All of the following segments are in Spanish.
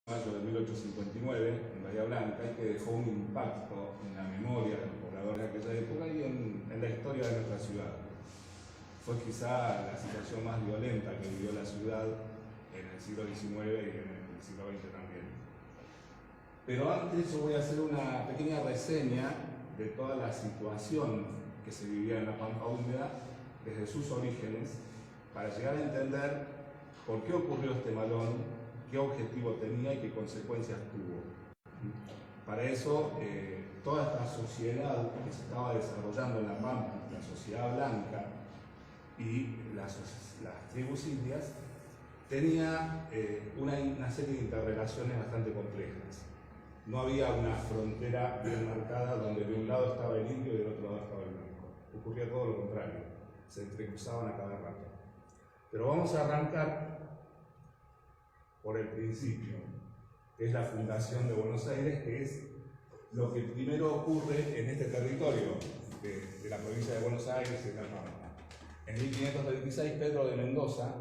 Mayo de 1859 en Bahía Blanca y que dejó un impacto en la memoria de los pobladores de aquella época y en la historia de nuestra ciudad. Fue quizá la situación más violenta que vivió la ciudad en el siglo XIX y en el siglo XX también. Pero antes yo voy a hacer una pequeña reseña de toda la situación que se vivía en la Pampa Húmeda desde sus orígenes para llegar a entender por qué ocurrió este malón, qué objetivo tenía y qué consecuencias tuvo. Para eso, toda esta sociedad que se estaba desarrollando en la Pampa, la sociedad blanca y las tribus indias, tenía una serie de interrelaciones bastante complejas. No había una frontera bien marcada donde de un lado estaba el indio y del otro lado estaba el blanco. Ocurría todo lo contrario, se entrecruzaban a cada rato. Pero vamos a arrancar por el principio, que es la fundación de Buenos Aires, que es lo que primero ocurre en este territorio de la provincia de Buenos Aires y de La Pampa. En 1526 Pedro de Mendoza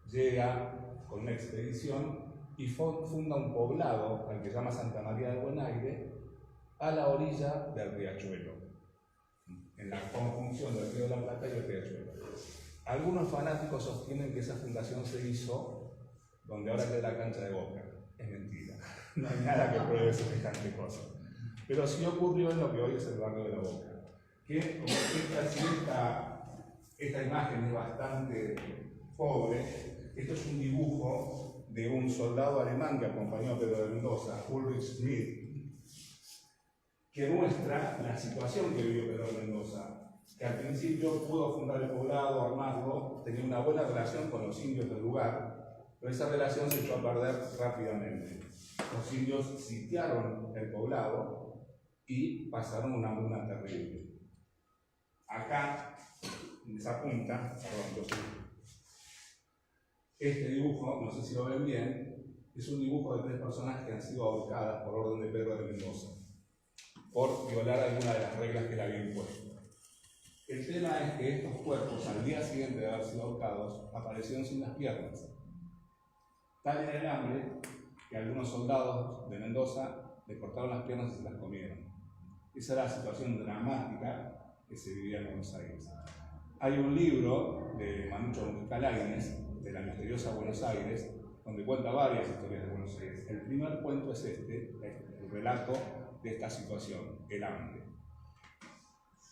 llega con una expedición y funda un poblado al que llama Santa María de Buen Aire, a la orilla del riachuelo, en la conjunción del río de la Plata y el riachuelo. Algunos fanáticos sostienen que esa fundación se hizo donde ahora queda la cancha de Boca. Es mentira, no hay nada que pruebe semejante cosa. Pero sí ocurrió en lo que hoy es el barrio de la Boca. Que, como esta imagen es bastante pobre, esto es un dibujo de un soldado alemán que acompañó a Pedro de Mendoza, Ulrich Schmidt, que muestra la situación que vivió Pedro de Mendoza, que al principio pudo fundar el poblado, armarlo, tenía una buena relación con los indios del lugar, pero esa relación se echó a perder rápidamente. Los indios sitiaron el poblado y pasaron una hambruna terrible. Acá, en esa punta, este dibujo, no sé si lo ven bien, es un dibujo de 3 personas que han sido ahorcadas por orden de Pedro de Mendoza, por violar alguna de las reglas que le había impuesto. El tema es que estos cuerpos, al día siguiente de haber sido ahorcados, aparecieron sin las piernas. Tal era el hambre que algunos soldados de Mendoza le cortaron las piernas y se las comieron. Esa era la situación dramática que se vivía en Buenos Aires. Hay un libro de Manucho Mujica Lainez, de la misteriosa Buenos Aires, donde cuenta varias historias de Buenos Aires. El primer cuento es el relato de esta situación, el hambre.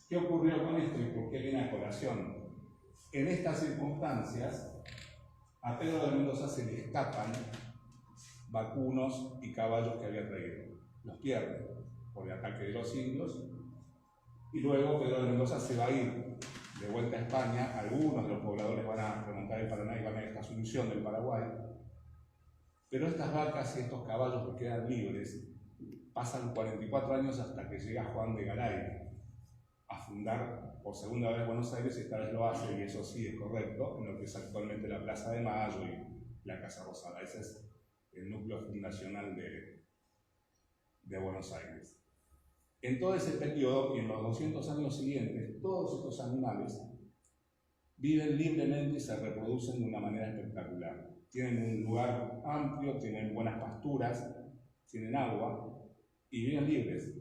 ¿Qué ocurrió con esto y por qué viene a colación? En estas circunstancias, a Pedro de Mendoza se le escapan vacunos y caballos que había traído. Los pierde por el ataque de los indios y luego Pedro de Mendoza se va a ir de vuelta a España. Algunos de los pobladores van a remontar el Paraná y van a esta Asunción del Paraguay. Pero estas vacas y estos caballos que quedan libres pasan 44 años hasta que llega Juan de Garay a fundar por segunda vez Buenos Aires, y esta vez lo hace, y eso sí es correcto, en lo que es actualmente la Plaza de Mayo y la Casa Rosada. Ese es el núcleo fundacional de Buenos Aires. En todo ese periodo y en los 200 años siguientes, todos estos animales viven libremente y se reproducen de una manera espectacular. Tienen un lugar amplio, tienen buenas pasturas, tienen agua y viven libres.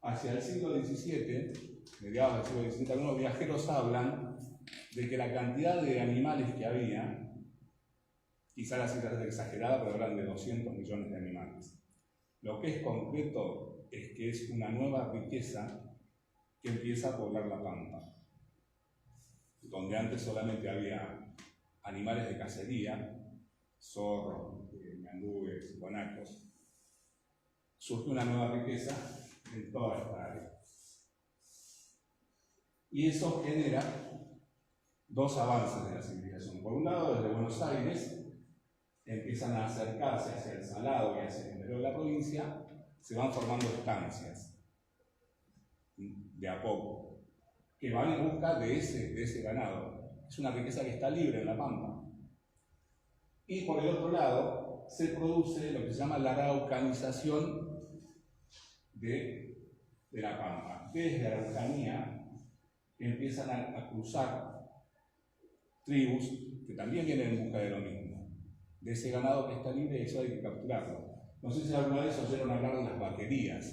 Hacia el siglo XVII, mediados del siglo XVII, algunos viajeros hablan de que la cantidad de animales que había, quizá la cifra es exagerada, pero hablan de 200 millones de animales. Lo que es concreto es que es una nueva riqueza que empieza a poblar la Pampa, donde antes solamente había animales de cacería, zorros, ñandúes, guanacos. Surge una nueva riqueza en toda esta área. Y eso genera dos avances de la civilización. Por un lado, desde Buenos Aires empiezan a acercarse hacia el Salado y hacia el interior de la provincia, se van formando estancias, de a poco, que van en busca de ese ganado. Es una riqueza que está libre en la Pampa. Y por el otro lado, se produce lo que se llama la araucanización de la Pampa. Desde la Araucanía empiezan a cruzar tribus que también vienen en busca de lo mismo, de ese ganado que está libre y eso hay que capturarlo. No sé si alguna vez oyeron hablar de las vaquerías.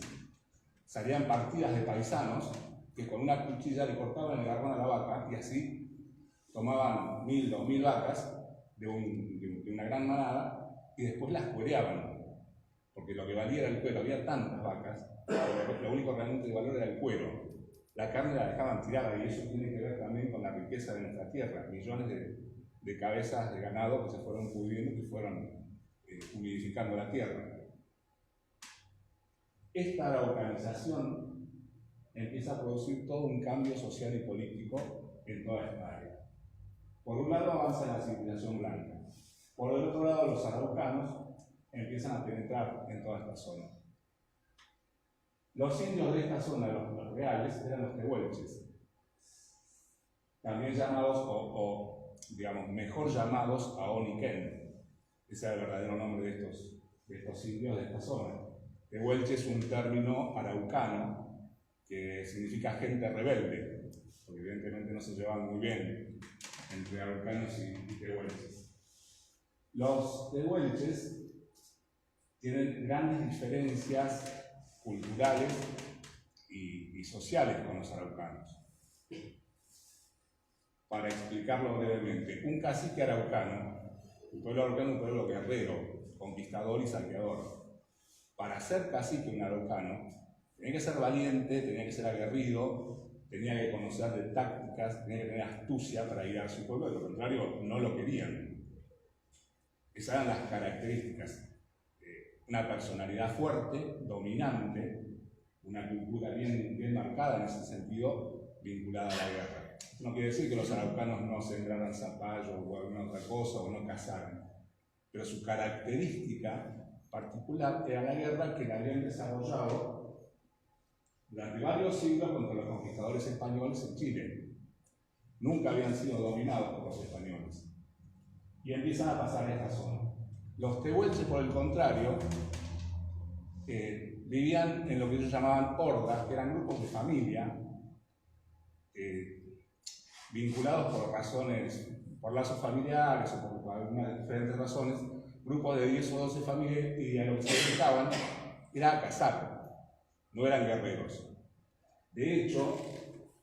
Salían partidas de paisanos que con una cuchilla le cortaban el garrón a la vaca y así tomaban 1000, 2000 vacas de una gran manada y después las cuereaban. Porque lo que valía era el cuero, había tantas vacas, lo único realmente de valor era el cuero. La carne la dejaban tirada y eso tiene que ver también con la riqueza de nuestra tierra. Millones de cabezas de ganado que se fueron pudriendo y fueron humidificando la tierra. Esta araucanización empieza a producir todo un cambio social y político en toda esta área. Por un lado avanza la civilización blanca, por el otro lado los araucanos empiezan a penetrar en toda esta zona. Los indios de esta zona, los reales, eran los tehuelches, también llamados, o digamos, mejor llamados Aoniquén. Ese era el verdadero nombre de estos indios de esta zona. Tehuelche es un término araucano que significa gente rebelde, porque evidentemente no se llevaban muy bien entre araucanos y tehuelches. Los tehuelches tienen grandes diferencias culturales y sociales con los araucanos. Para explicarlo brevemente, un cacique araucano, el pueblo araucano es un pueblo guerrero, conquistador y saqueador. Para ser cacique un araucano, tenía que ser valiente, tenía que ser aguerrido, tenía que conocer de tácticas, tenía que tener astucia para guiar a su pueblo, de lo contrario no lo querían. Esas eran las características. Una personalidad fuerte, dominante, una cultura bien marcada en ese sentido, vinculada a la guerra. Esto no quiere decir que los araucanos no sembraran zapallo o alguna otra cosa o no cazaran, pero su característica particular era la guerra que la habían desarrollado durante varios siglos contra los conquistadores españoles en Chile. Nunca habían sido dominados por los españoles. Y empiezan a pasar a esta zona. Los tehuelches, por el contrario, vivían en lo que ellos llamaban hordas, que eran grupos de familia, vinculados por lazos familiares o por algunas diferentes razones, grupos de 10 o 12 familias, y a lo que se dedicaban era a cazar, no eran guerreros. De hecho,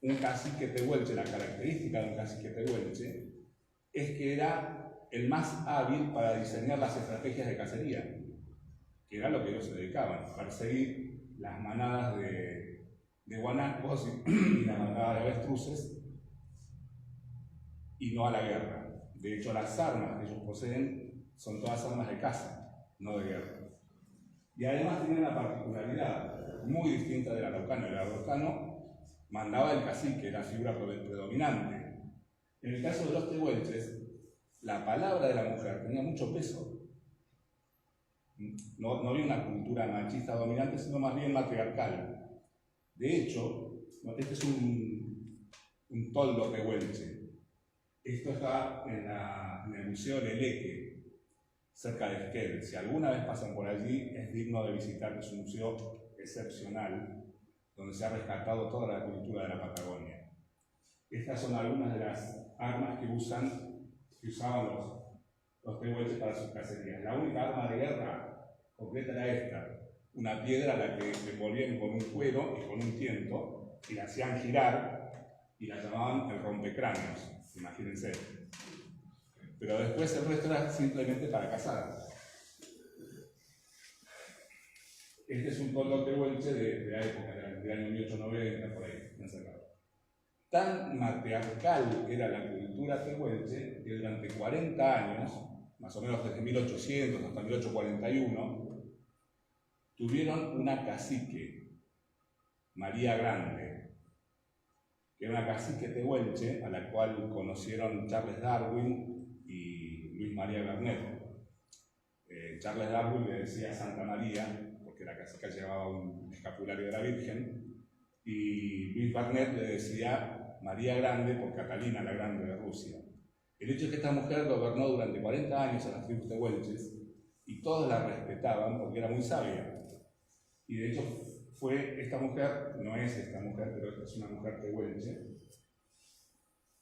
un cacique tehuelche, la característica de un cacique tehuelche, es que era el más hábil para diseñar las estrategias de cacería, que era lo que ellos se dedicaban, perseguir las manadas de guanacos y la manada de avestruces, y no a la guerra. De hecho, las armas que ellos poseen son todas armas de caza, no de guerra. Y además tienen una particularidad muy distinta del araucano. El araucano mandaba el cacique, la figura predominante. En el caso de los tehuelches, la palabra de la mujer tenía mucho peso. No había una cultura machista dominante, sino más bien matriarcal. De hecho, este es un toldo tehuelche. Esto está en el Museo Leleque, cerca de Esquel. Si alguna vez pasan por allí, es digno de visitar. Es un museo excepcional, donde se ha rescatado toda la cultura de la Patagonia. Estas son algunas de las armas que usaban los tehuelches para sus cacerías. La única arma de guerra completa era esta, una piedra a la que le envolvían con un cuero y con un tiento, y la hacían girar, y la llamaban el rompecráneos, imagínense. Pero después el resto era simplemente para cazar. Este es un toldo tehuelche de la época, del año 1890, por ahí, más cerca. Tan matriarcal era la cultura tehuelche que durante 40 años, más o menos desde 1800 hasta 1841, tuvieron una cacique, María Grande, que era una cacique tehuelche a la cual conocieron Charles Darwin y Luis María Bernet. Charles Darwin le decía Santa María, porque la cacica llevaba un escapulario de la Virgen, y Luis Bernet le decía María Grande por Catalina la Grande de Rusia. El hecho es que esta mujer gobernó durante 40 años a las tribus tehuelches y todos la respetaban porque era muy sabia. Y de hecho esta mujer, no es esta mujer, pero es una mujer tehuelche.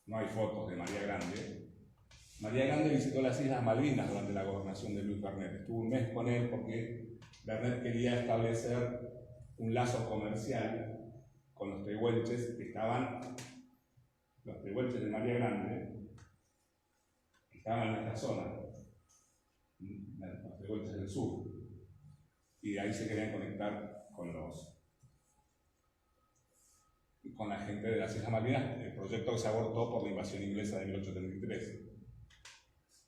No hay fotos de María Grande. María Grande visitó las Islas Malvinas durante la gobernación de Luis Bernet. Estuvo un mes con él porque Bernet quería establecer un lazo comercial con los tehuelches que estaban, los tehuelches de María Grande, que estaban en esta zona, los tehuelches del sur, y de ahí se querían conectar con la gente de las Islas Malvinas, el proyecto que se abortó por la invasión inglesa de 1833.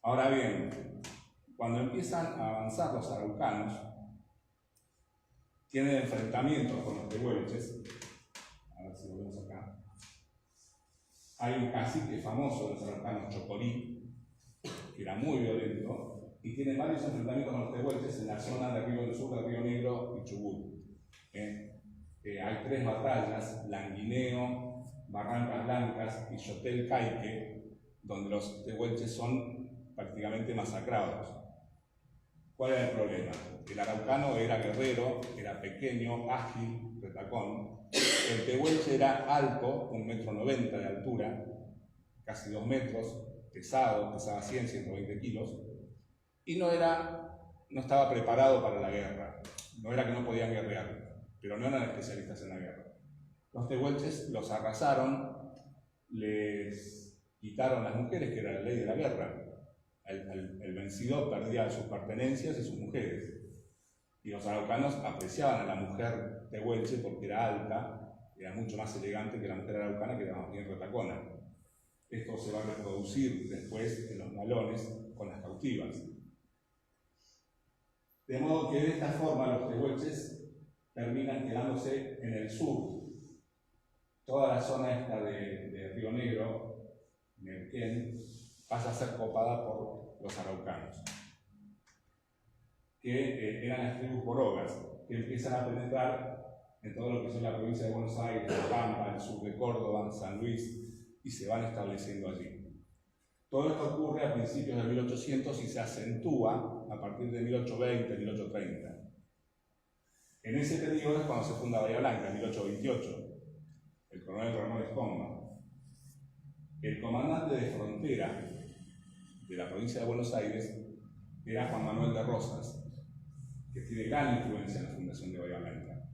Ahora bien, cuando empiezan a avanzar los araucanos, tienen enfrentamientos con los tehuelches. A ver si lo vemos acá. Hay un cacique famoso de los araucanos, Chocorí, que era muy violento, y tiene varios enfrentamientos con los tehuelches en la zona de Río del Sur, de Río Negro y Chubut. Hay 3 batallas, Languineo, Barrancas Blancas y Yotel Caique, donde los tehuelches son prácticamente masacrados. ¿Cuál era el problema? El araucano era guerrero, era pequeño, ágil, retacón. El tehuelche era alto, 1,90 m de altura, casi 2 metros, pesaba 100, 120 kilos, y no estaba preparado para la guerra. No era que no podían guerrear, pero no eran especialistas en la guerra. Los tehuelches los arrasaron, les quitaron las mujeres, que era la ley de la guerra. El vencido perdía sus pertenencias y sus mujeres. Y los araucanos apreciaban a la mujer tehuelche porque era alta, era mucho más elegante que la mujer araucana, que era más bien retacona. Esto se va a reproducir después en los malones con las cautivas. De modo que de esta forma los tehuelches terminan quedándose en el sur. Toda la zona esta de Río Negro, Neuquén, pasa a ser copada por los araucanos, que eran las tribus borogas, que empiezan a penetrar en todo lo que es la provincia de Buenos Aires, La Pampa, el sur de Córdoba, San Luis, y se van estableciendo allí. Todo esto ocurre a principios de 1800 y se acentúa a partir de 1820, 1830. En ese periodo es cuando se funda Bahía Blanca, en 1828, el coronel Ramón Escomba. El comandante de frontera de la provincia de Buenos Aires era Juan Manuel de Rosas, que tiene gran influencia en la fundación de Bahía Blanca.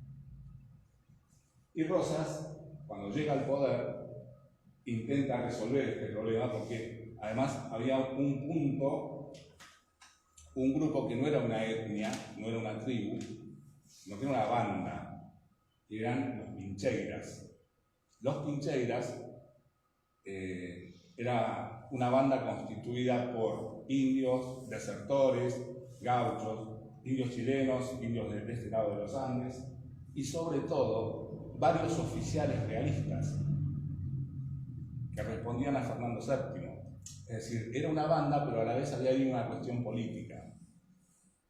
Y Rosas, cuando llega al poder, intenta resolver este problema porque además había un grupo que no era una etnia, no era una tribu, sino que era una banda, que eran los Pincheiras. Los Pincheiras era una banda constituida por indios, desertores, gauchos, indios chilenos, indios de este lado de los Andes, y sobre todo varios oficiales realistas que respondían a Fernando VII. Es decir, era una banda, pero a la vez había ahí una cuestión política.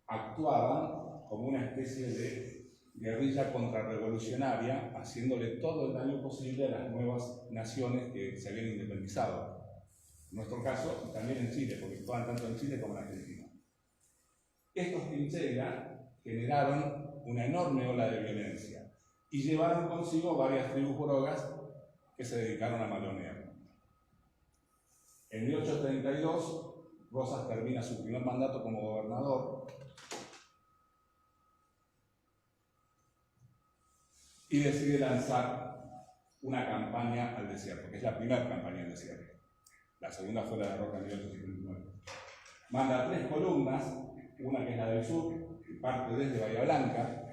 Actuaban como una especie de guerrilla contrarrevolucionaria, haciéndole todo el daño posible a las nuevas naciones que se habían independizado. En nuestro caso, también en Chile, porque actuaban tanto en Chile como en Argentina. Estos Pincheiras generaron una enorme ola de violencia y llevaron consigo varias tribus borogas que se dedicaron a malonear. En 1832, Rosas termina su primer mandato como gobernador y decide lanzar una campaña al desierto, que es la primera campaña al desierto. La segunda fue la derrota en 1859. Manda 3 columnas, una que es la del sur, que parte desde Bahía Blanca,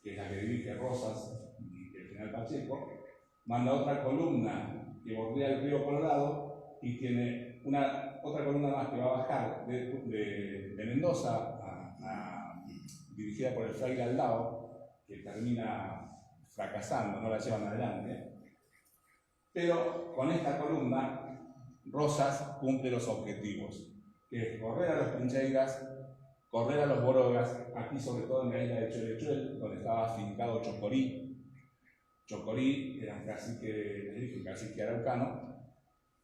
que es la que dirige Rosas y el general Pacheco. Manda otra columna que bordea el río Colorado y tiene otra columna más que va a bajar de Mendoza, dirigida por el fraile Aldao, que termina fracasando, no la llevan adelante. Pero con esta columna, Rosas cumple los objetivos, que es correr a los Pincheiras, correr a los borogas, aquí sobre todo en la isla de Cholechuel, donde estaba afincado Chocorí. Chocorí era un cacique araucano,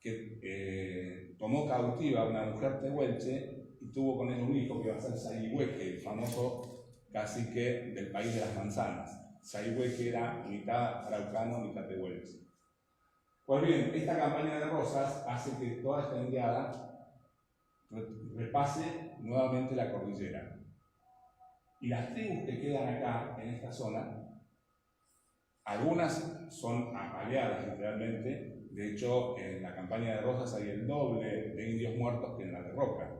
que tomó cautiva a una mujer tehuelche y tuvo con él un hijo que iba a ser Sayihueque, el famoso cacique del país de las manzanas. Sayihueque era mitad araucano, mitad tehuelche. Pues bien, esta campaña de Rosas hace que toda esta indiada repase nuevamente la cordillera. Y las tribus que quedan acá, en esta zona, algunas son apaleadas literalmente. De hecho, en la campaña de Rosas hay el doble de indios muertos que en la de Roca,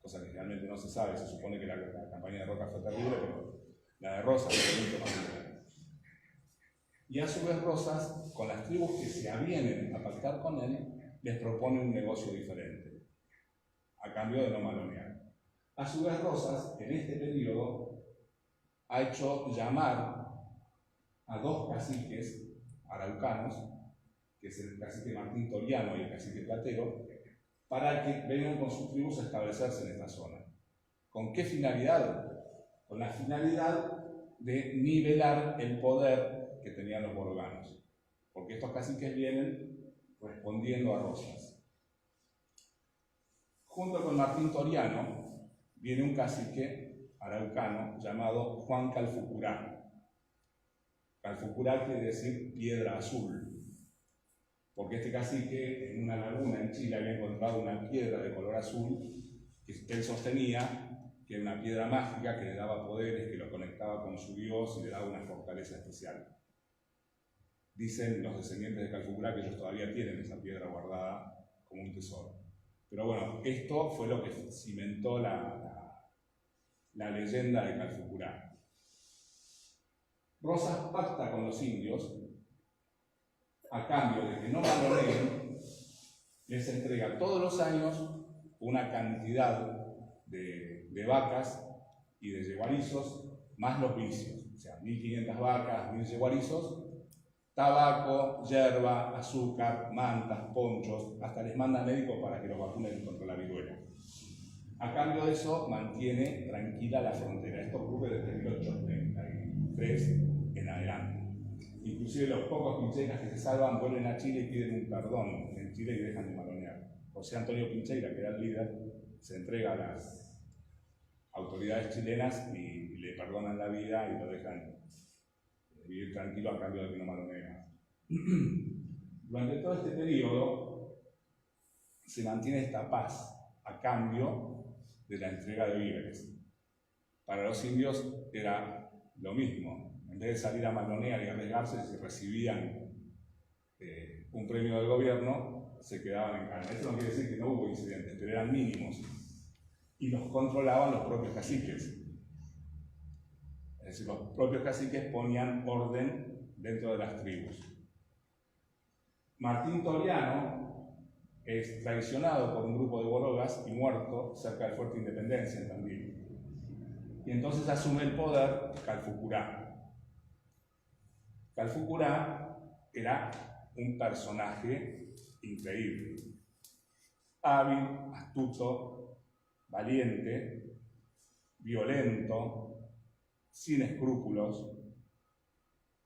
cosa que realmente no se sabe. Se supone que la campaña de Roca fue terrible, pero la de Rosas fue mucho más grande. Y a su vez Rosas, con las tribus que se avienen a pactar con él, les propone un negocio diferente, a cambio de no malonear. A su vez Rosas, en este periodo, ha hecho llamar a dos caciques araucanos, que es el cacique Martín Toriano y el cacique Platero, para que vengan con sus tribus a establecerse en esta zona. ¿Con qué finalidad? Con la finalidad de nivelar el poder que tenían los boroganos, porque estos caciques vienen respondiendo a Rosas. Junto con Martín Toriano viene un cacique araucano llamado Juan Calfucurá. Calfucurá quiere decir piedra azul, porque este cacique en una laguna en Chile había encontrado una piedra de color azul que él sostenía que era una piedra mágica que le daba poderes, que lo conectaba con su Dios y le daba una fortaleza especial. Dicen los descendientes de Calfucurá que ellos todavía tienen esa piedra guardada como un tesoro. Pero bueno, esto fue lo que cimentó la leyenda de Calfucurá. Rosas pacta con los indios a cambio de que no maloneen, les entrega todos los años una cantidad de vacas y de yeguarizos, más los vicios, o sea, 1.500 vacas, 1.000 yeguarizos, tabaco, yerba, azúcar, mantas, ponchos, hasta les manda médicos para que los vacunen contra la viruela. A cambio de eso, mantiene tranquila la frontera. Esto ocurre desde 1833 en adelante. Inclusive los pocos pincheiras que se salvan vuelven a Chile y piden un perdón en Chile y dejan de malonear. José Antonio Pincheira, que era el líder, se entrega a las autoridades chilenas y le perdonan la vida y lo dejan vivir tranquilo a cambio de que no malonea. Durante todo este periodo se mantiene esta paz a cambio de la entrega de víveres. Para los indios era lo mismo. En vez de salir a malonear y arriesgarse, si recibían un premio del gobierno, se quedaban en calma. Eso no quiere decir que no hubo incidentes, pero eran mínimos. Y los controlaban los propios caciques. Es decir, los propios caciques ponían orden dentro de las tribus. Martín Toriano es traicionado por un grupo de borogas y muerto cerca del Fuerte Independencia en Tandil. Y entonces asume el poder Calfucurá. Calfucurá era un personaje increíble, hábil, astuto, valiente, violento, sin escrúpulos,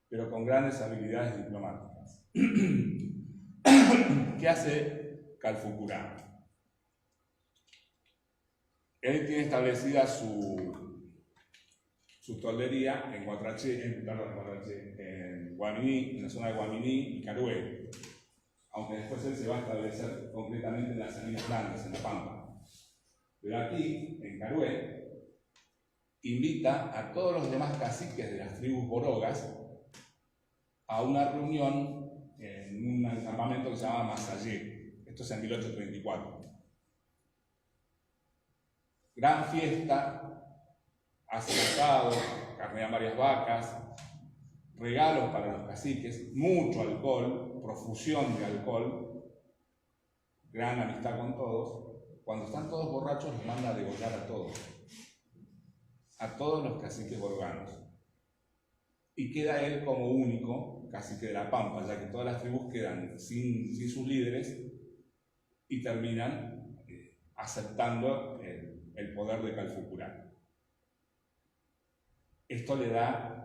pero con grandes habilidades diplomáticas. ¿Qué hace Calfucurá? Él tiene establecida su toldería en Guaminí, en la zona de Guaminí y Carué, aunque después él se va a establecer concretamente en las Salinas Grandes, en La Pampa. Pero aquí, en Carué, invita a todos los demás caciques de las tribus borogas a una reunión en un campamento que se llama Masallé. Esto es en 1834. Gran fiesta, hace asado, carnean varias vacas, regalos para los caciques, mucho alcohol, profusión de alcohol, gran amistad con todos. Cuando están todos borrachos, los manda a degollar a todos los caciques boroganos. Y queda él como único cacique de La Pampa, ya que todas las tribus quedan sin sus líderes y terminan aceptando el poder de Calfucurá. Esto le da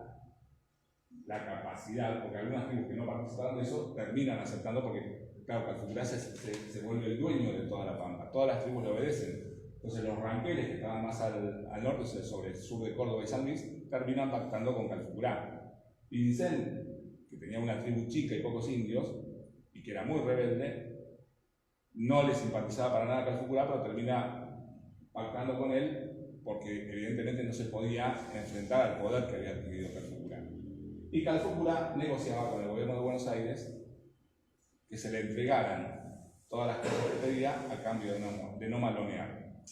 la capacidad, porque algunas tribus que no participaron de eso terminan aceptando, porque claro, Calfucurá se vuelve el dueño de toda La Pampa, todas las tribus le obedecen. Entonces los ranqueles que estaban más al norte, sobre el sur de Córdoba y San Luis, terminan pactando con Calfucurá. Y Vicente, que tenía una tribu chica y pocos indios, y que era muy rebelde, no le simpatizaba para nada a Calfucurá, pero termina pactando con él porque evidentemente no se podía enfrentar al poder que había adquirido Calfucurá. Y Calfucurá negociaba con el gobierno de Buenos Aires que se le entregaran todas las cosas que pedía a cambio de no malonear.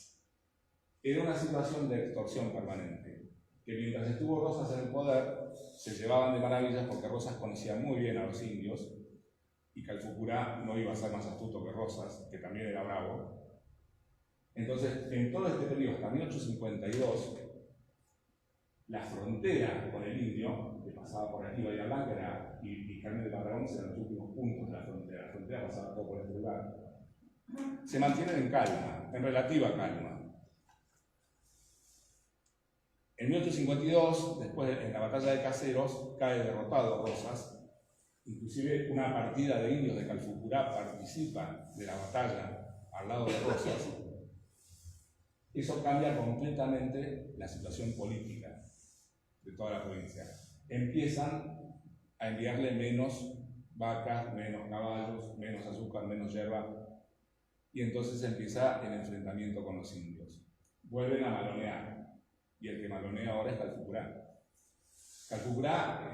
Era una situación de extorsión permanente, que mientras estuvo Rosas en el poder, se llevaban de maravillas porque Rosas conocía muy bien a los indios y Calfucurá no iba a ser más astuto que Rosas, que también era bravo. Entonces, en todo este periodo, hasta 1852, la frontera con el indio, que pasaba por aquí, Bahía Blanca y Carmen de Barragán, eran los últimos puntos de la frontera pasaba todo por este lugar, se mantienen en calma, en relativa calma. En 1852, después en la batalla de Caseros, cae derrotado Rosas. Inclusive una partida de indios de Calfucurá participa de la batalla al lado de Rosas. Eso cambia completamente la situación política de toda la provincia. Empiezan a enviarle menos vacas, menos caballos, menos azúcar, menos hierba, y entonces empieza el enfrentamiento con los indios. Vuelven a malonear, y el que malonea ahora es Calfucurá. Calfucurá,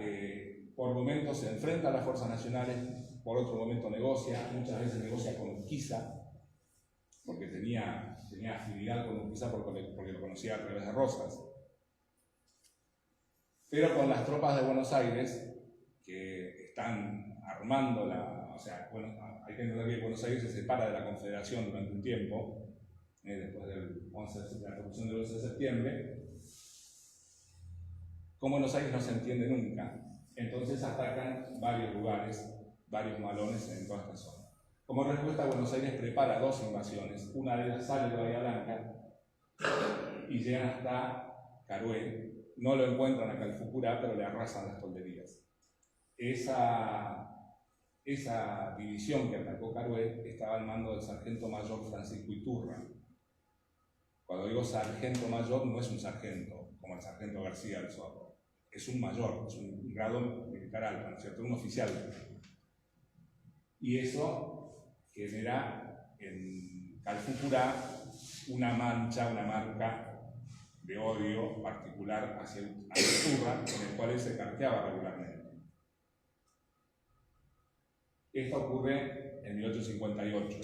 por momentos se enfrenta a las fuerzas nacionales, por otro momento negocia, muchas veces negocia con Urquiza, porque tenía afinidad con Urquiza porque lo conocía a través de Rosas. Pero con las tropas de Buenos Aires, que están armando hay que entender que Buenos Aires se separa de la Confederación durante un tiempo, después de la Revolución del 11 de septiembre, con Buenos Aires no se entiende nunca. Entonces atacan varios lugares, varios malones en toda esta zona. Como respuesta, Buenos Aires prepara dos invasiones. Una de ellas sale de Bahía Blanca y llegan hasta Carué. No lo encuentran a Calfucurá, pero le arrasan las tolderías. Esa división que atacó Carué estaba al mando del sargento mayor Francisco Iturra. Cuando digo sargento mayor, no es un sargento, como el sargento García del Zorro. Es un mayor, es un grado militar alto, ¿no es cierto? Un oficial. Y eso genera en Calfucurá una mancha, una marca de odio particular hacia Iturra, con el cual él se carteaba regularmente. Esto ocurre en 1858.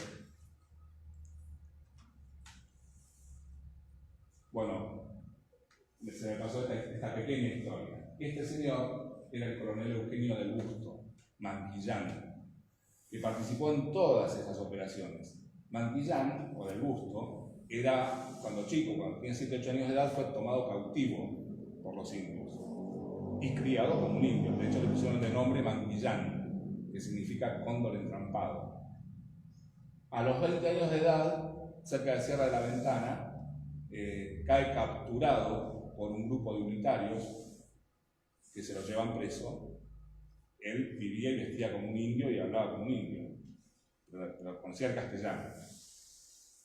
Bueno, se me pasó esta pequeña historia. Este señor era el coronel Eugenio del Busto, manquillano, que participó en todas esas operaciones. Manquillán, o del Busto, era, cuando tenía 7 o 8 años de edad, fue tomado cautivo por los indios y criado como un indio. De hecho, le pusieron de nombre Manquillán, que significa cóndor entrampado. A los 20 años de edad, cerca de Sierra de la Ventana, cae capturado por un grupo de unitarios que se lo llevan preso. Él vivía y vestía como un indio y hablaba como un indio, pero conocía el castellano.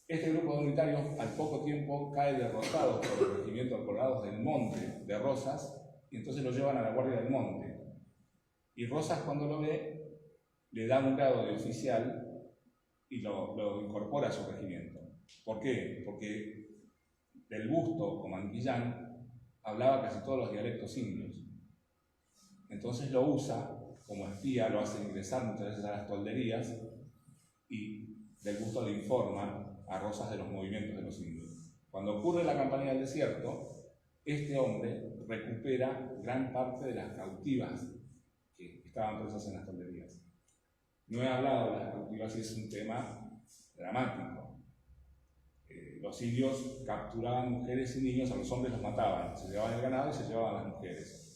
Este grupo de unitarios al poco tiempo cae derrotado por el regimiento de Colorados del Monte de Rosas, y entonces lo llevan a la Guardia del Monte. Y Rosas, cuando lo ve, le da un grado de oficial y lo incorpora a su regimiento. ¿Por qué? Porque del Busto o Manquillán hablaba casi todos los dialectos indios. Entonces lo usa como espía, lo hace ingresar muchas veces a las tolderías y del Busto le informa a Rosas de los movimientos de los indios. Cuando ocurre la campaña del desierto, este hombre recupera gran parte de las cautivas que estaban presas en las tolderías. No he hablado de las cautivas y es un tema dramático. Los indios capturaban mujeres y niños, a los hombres los mataban, se llevaban el ganado y se llevaban a las mujeres.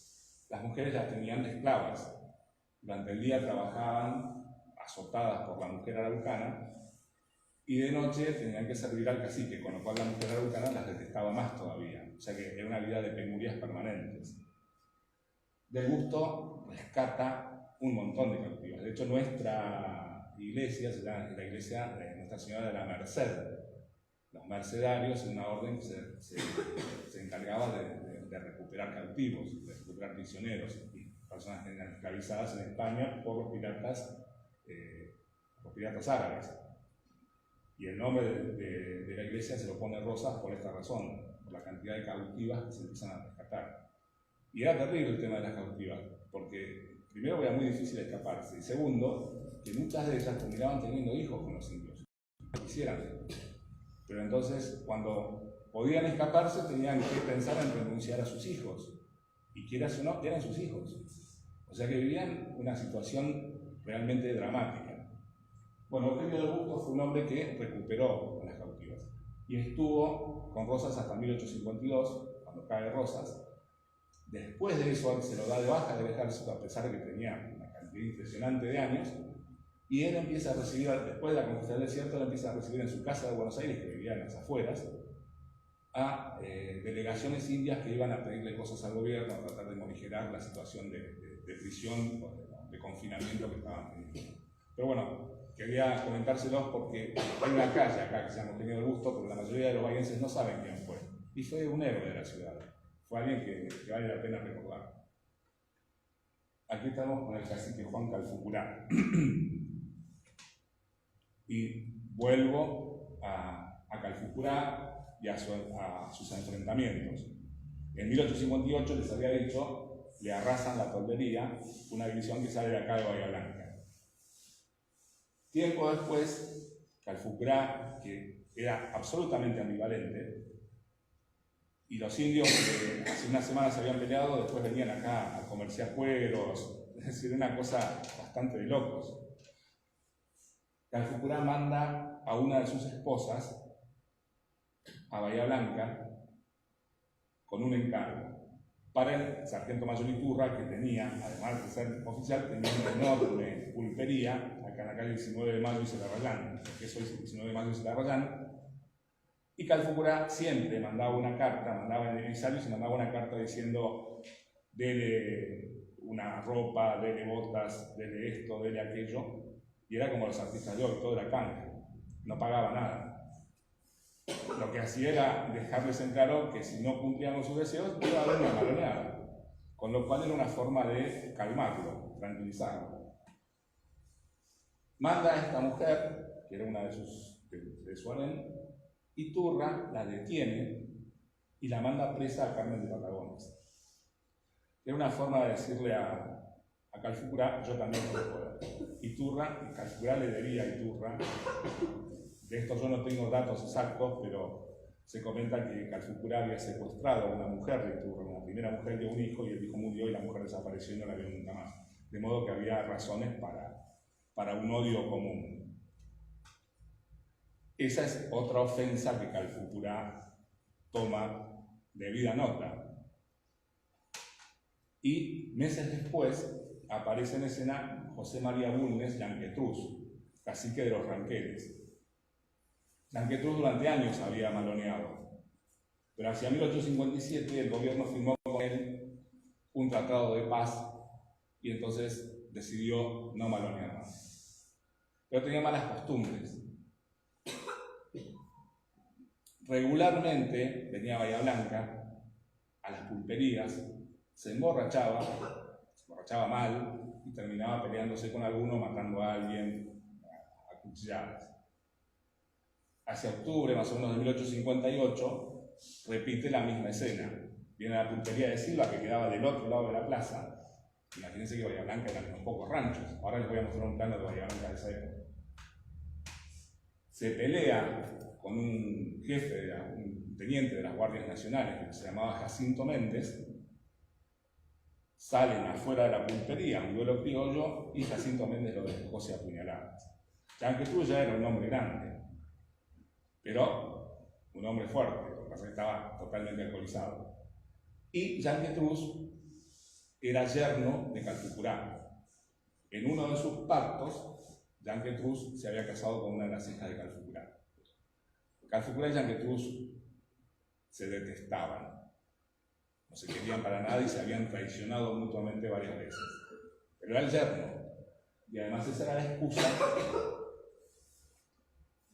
Las mujeres las tenían de esclavas. Durante el día trabajaban azotadas por la mujer araucana y de noche tenían que servir al cacique, con lo cual la mujer araucana las detestaba más todavía. O sea que era una vida de penurias permanentes. Del Busto rescata un montón de cautivas. De hecho, nuestra iglesia se llama la iglesia de Nuestra Señora de la Merced. Los mercedarios, en una orden que se encargaba de recuperar cautivos, de recuperar prisioneros y personas que eran esclavizadas en España por los piratas árabes. Y el nombre de la iglesia se lo pone Rosas por esta razón. por la cantidad de cautivas que se empiezan a rescatar. Y era terrible el tema de las cautivas, porque primero era muy difícil escaparse, y segundo, que muchas de ellas terminaban teniendo hijos con los indios, no quisieran. Pero entonces, cuando podían escaparse, tenían que pensar en renunciar a sus hijos, y quieras o no, eran sus hijos. O sea que vivían una situación realmente dramática. Bueno, Eugenio del Busto fue un hombre que recuperó a las cautivas, y estuvo con Rosas hasta 1852, cuando cae Rosas. Después de eso, se lo da de baja del ejército, a pesar de que tenía una cantidad impresionante de años, y él empieza a recibir, después de la conquista del desierto, él empieza a recibir en su casa de Buenos Aires, que vivía en las afueras, a delegaciones indias que iban a pedirle cosas al gobierno, a tratar de morigerar la situación de prisión, de confinamiento que estaban teniendo. Pero bueno, quería comentárselos porque hay una calle acá que se llama Eugenio del Busto, pero la mayoría de los bahienses no saben quién fue. Y fue un héroe de la ciudad. Fue alguien que vale la pena recordar. Aquí estamos con el cacique Juan Calfucurá. Y vuelvo a Calfucurá y a sus enfrentamientos. En 1858 les había dicho, le arrasan la toldería, una división que sale de acá de Bahía Blanca. Tiempo después, Calfucurá, que era absolutamente ambivalente, y los indios que hace unas semanas se habían peleado, después venían acá a comerciar cueros, es decir, una cosa bastante de locos. Calfucurá manda a una de sus esposas a Bahía Blanca con un encargo para el sargento mayor Iturra, que tenía, además de ser oficial, tenía una enorme pulpería acá en la calle 19 de Mayo y Celarrayán, que eso es 19 de Mayo y Celarrayán. Y Calfucurá siempre mandaba una carta, mandaba en el emisario y se mandaba una carta diciendo: dele una ropa, dele botas, dele esto, dele aquello. Y era como los artistas de hoy, todo era canje, no pagaba nada. Lo que hacía era dejarles en claro que si no cumplían con sus deseos, iba a haber una maloneada. Con lo cual era una forma de calmarlo, tranquilizarlo. Manda a esta mujer, que era una de su harén, Iturra la detiene y la manda presa a Carmen de Patagones. Era una forma de decirle a Calfucurá: yo también tengo poder. Y Calfucurá le debía a Iturra. De esto yo no tengo datos exactos, pero se comenta que Calfucurá había secuestrado a una mujer de Iturra, una primera mujer de un hijo, y el hijo murió y la mujer desapareció y no la vio nunca más. De modo que había razones para un odio común. Esa es otra ofensa que Calfucurá toma debida nota. Y meses después aparece en escena José María Bulnes Llanquetruz, cacique de los Ranqueles. Llanquetruz durante años había maloneado, pero hacia 1857 el gobierno firmó con él un tratado de paz y entonces decidió no malonear más. Pero tenía malas costumbres. Regularmente venía a Bahía Blanca, a las pulperías, se emborrachaba mal y terminaba peleándose con alguno, matando a alguien a cuchilladas. Hacia octubre, más o menos de 1858, repite la misma escena. Viene a la pulpería de Silva, que quedaba del otro lado de la plaza. Imagínense que Bahía Blanca eran unos pocos ranchos. Ahora les voy a mostrar un plano de Bahía Blanca de esa época. Se pelea con un jefe, un teniente de las Guardias Nacionales, que se llamaba Jacinto Méndez. Salen afuera de la pulpería, un duelo criollo, y Jacinto Méndez lo despojó a puñaladas. Llanquetruz ya era un hombre grande, pero un hombre fuerte, lo que pasa es que estaba totalmente alcoholizado. Y Llanquetruz era yerno de Calfucurá. En uno de sus pactos, Llanquetruz se había casado con una de las hijas de Calfucurá. Calfucurá y Llanquetruz se detestaban. No se querían para nada y se habían traicionado mutuamente varias veces. Pero era el yerno. Y además esa era la excusa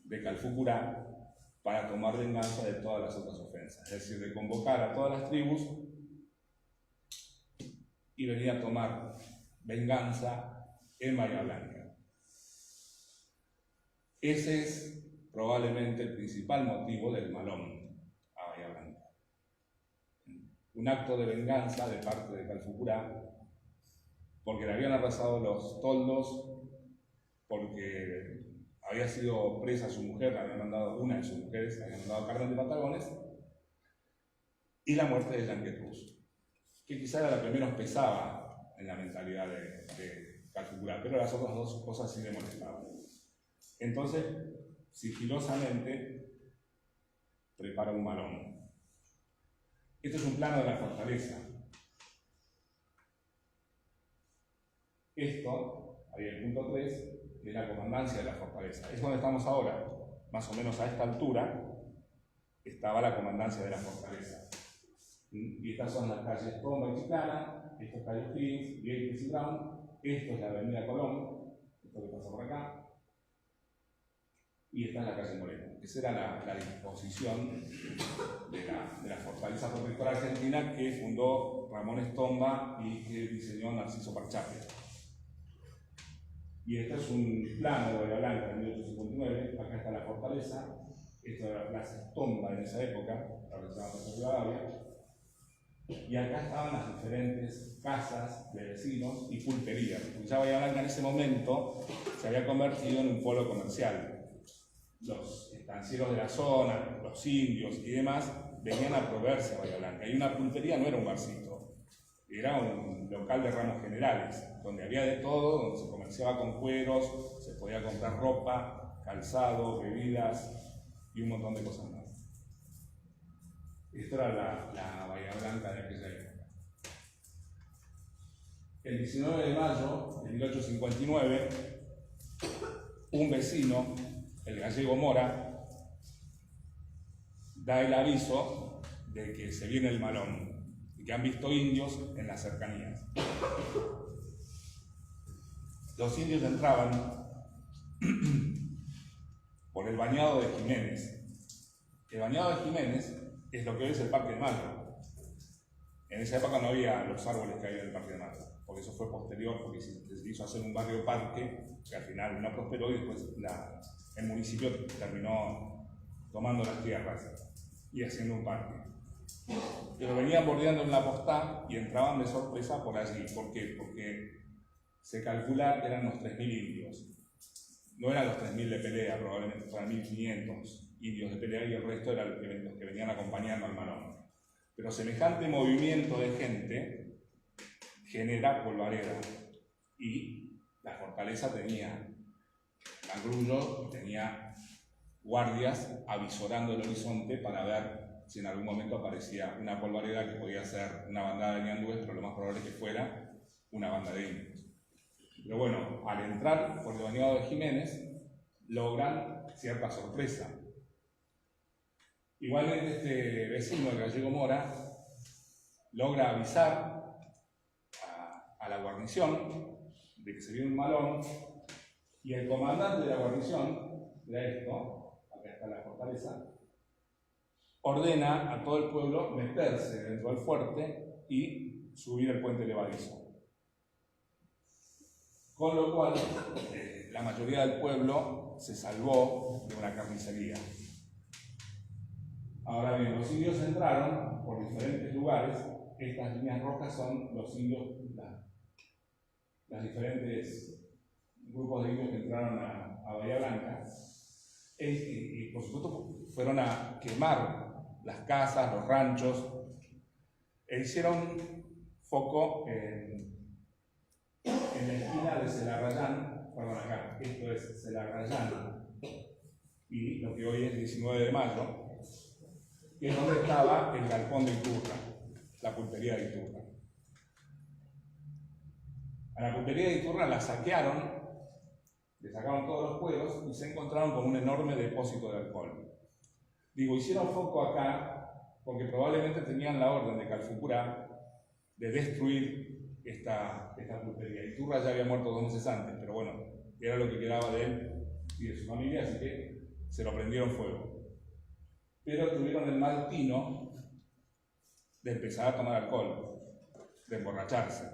de Calfucurá para tomar venganza de todas las otras ofensas. Es decir, de convocar a todas las tribus y venir a tomar venganza en Bahía Blanca. Ese es probablemente el principal motivo del malón a Bahía Blanca. un acto de venganza de parte de Calfucurá, porque le habían arrasado los toldos, porque había sido presa su mujer, había mandado una de sus mujeres, había mandado a Carmen de Patagones, y la muerte de Yanquetruz, que quizá era la que menos pesaba en la mentalidad de Calfucurá, pero las otras dos cosas sí le molestaban. Entonces, sigilosamente, prepara un malón. Este es un plano de la fortaleza. Esto, ahí el punto 3, es la comandancia de la fortaleza. Es donde estamos ahora. Más o menos a esta altura estaba la comandancia de la fortaleza. Y estas son las calles Tomba y Chiclana, esto es Calle Higgins, Gates y Brown, esto es la avenida Colón, esto que pasa por acá, y esta es la calle Moreno. Esa era la disposición de la fortaleza protectora argentina que fundó Ramón Estomba y que diseñó Narciso Parchafe. Y este es un plano de Bahía Blanca de 1859, acá está la fortaleza, esto era la plaza Estomba en esa época, ahora se llama Plaza Rivadavia, y acá estaban las diferentes casas de vecinos y pulperías. Ya Bahía Blanca en ese momento se había convertido en un polo comercial. Los estancieros de la zona, los indios y demás, venían a proveerse a Bahía Blanca. Y una pulpería no era un barcito, era un local de ramos generales, donde había de todo, donde se comerciaba con cueros, se podía comprar ropa, calzado, bebidas y un montón de cosas más. Esto era la Bahía Blanca de aquella época. El 19 de mayo de 1859, un vecino, el gallego Mora, da el aviso de que se viene el malón y que han visto indios en las cercanías. Los indios entraban por el bañado de Jiménez. El bañado de Jiménez es lo que hoy es el Parque de Mayo. En esa época no había los árboles que hay en el Parque de Mayo, porque eso fue posterior, porque se hizo hacer un barrio parque, que al final no prosperó y después el municipio terminó tomando las tierras y haciendo un parque. Pero venían bordeando en la Postá y entraban de sorpresa por allí. ¿Por qué? Porque se calcula que eran los 3.000 indios. No eran los 3.000 de pelea, probablemente fueran 1.500 indios de pelea y el resto eran los que venían acompañando al malón. Pero semejante movimiento de gente genera polvareda y la fortaleza tenía mangrullos y tenía guardias avisorando el horizonte para ver si en algún momento aparecía una polvareda que podía ser una bandada de ñandúes, pero lo más probable es que fuera una banda de indios. Pero bueno, al entrar por el bañado de Jiménez, logran cierta sorpresa. Igualmente este vecino, el gallego Mora, logra avisar a la guarnición de que se viene un malón, y el comandante de la guarnición, de esto, acá está la fortaleza, ordena a todo el pueblo meterse dentro del fuerte y subir el puente levadizo. Con lo cual, la mayoría del pueblo se salvó de una carnicería. Ahora bien, los indios entraron por diferentes lugares. Estas líneas rojas son los indios, las diferentes grupos de indios que entraron a Bahía Blanca. Y por supuesto fueron a quemar las casas, los ranchos, e hicieron foco en la esquina de Celarrayán, perdón, acá, esto es Celarrayán, y lo que hoy es 19 de mayo, que es donde estaba el galpón de Iturra, la pulpería de Iturra. A la pulpería de Iturra la saquearon, le sacaron todos los cueros y se encontraron con un enorme depósito de alcohol. Digo, hicieron foco acá porque probablemente tenían la orden de Calfucurá de destruir esta pulpería. Iturra ya había muerto 2 meses antes, pero bueno, era lo que quedaba de él y de su familia, así que se lo prendieron fuego. Pero tuvieron el mal tino de empezar a tomar alcohol, de emborracharse.